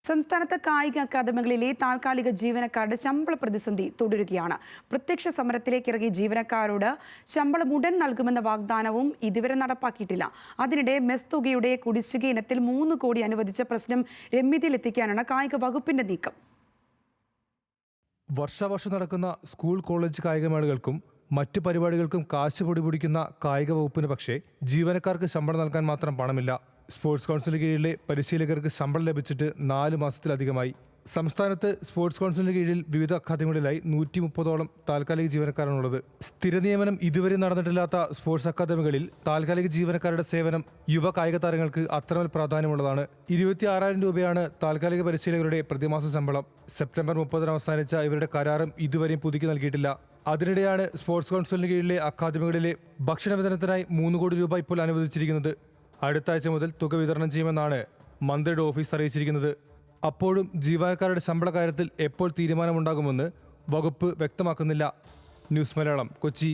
സംസ്ഥാനത്ത് കായിക അക്കാദമികളിലെ താൽക്കാലിക ജീവനക്കാരുടെ ശമ്പള പ്രതിസന്ധി തുടരുകയാണ്. പ്രത്യക്ഷ സമരത്തിലേക്ക് ഇറങ്ങിയ ജീവനക്കാരോട് ശമ്പളം ഉടൻ നൽകുമെന്ന വാഗ്ദാനവും ഇതുവരെ നടപ്പാക്കിയിട്ടില്ല. അതിനിടെ മെസ് തുകയുടെ കുടിശ്ശിക ഇനത്തിൽ 3 കോടി അനുവദിച്ച പ്രശ്നം രമ്യതയിലെത്തിക്കാനാണ് കായിക വകുപ്പിന്റെ നീക്കം. വർഷാവർഷം നടക്കുന്ന സ്കൂൾ കോളേജ് കായികമേളകൾക്കും മറ്റ് പരിപാടികൾക്കും കാശ് പൊടിപിടിക്കുന്ന കായിക വകുപ്പിന് പക്ഷേ ജീവനക്കാർക്ക് ശമ്പളം നൽകാൻ മാത്രം പണമില്ല. സ്പോർട്സ് കൗൺസിലിന് കീഴിലെ പരിശീലകർക്ക് ശമ്പളം ലഭിച്ചിട്ട് 4 മാസത്തിലധികമായി. സംസ്ഥാനത്ത് സ്പോർട്സ് കൗൺസിലിന് കീഴിൽ വിവിധ അക്കാദമികളിലായി 130ഓളം താൽക്കാലിക ജീവനക്കാരാണുള്ളത്. സ്ഥിര നിയമനം ഇതുവരെ നടന്നിട്ടില്ലാത്ത സ്പോർട്സ് അക്കാദമികളിൽ താൽക്കാലിക ജീവനക്കാരുടെ സേവനം യുവ കായിക താരങ്ങൾക്ക് അത്രമേൽ പ്രാധാന്യമുള്ളതാണ്. 26,000 രൂപയാണ് താൽക്കാലിക പരിശീലകരുടെ പ്രതിമാസ ശമ്പളം. സെപ്റ്റംബർ 30 അവസാനിച്ച ഇവരുടെ കരാറും ഇതുവരെയും പുതുക്കി നൽകിയിട്ടില്ല. അതിനിടെയാണ് സ്പോർട്സ് കൗൺസിലിന് കീഴിലെ അക്കാദമികളിലെ ഭക്ഷണ വിതരണത്തിനായി 3 കോടി രൂപ ഇപ്പോൾ അനുവദിച്ചിരിക്കുന്നത്. അടുത്ത ആഴ്ച മുതൽ തുക വിതരണം ചെയ്യുമെന്നാണ് മന്ത്രിയുടെ ഓഫീസ് അറിയിച്ചിരിക്കുന്നത്. അപ്പോഴും ജീവനക്കാരുടെ ശമ്പള കാര്യത്തിൽ എപ്പോൾ തീരുമാനമുണ്ടാകുമെന്ന് വകുപ്പ് വ്യക്തമാക്കുന്നില്ല. ന്യൂസ് മലയാളം, കൊച്ചി.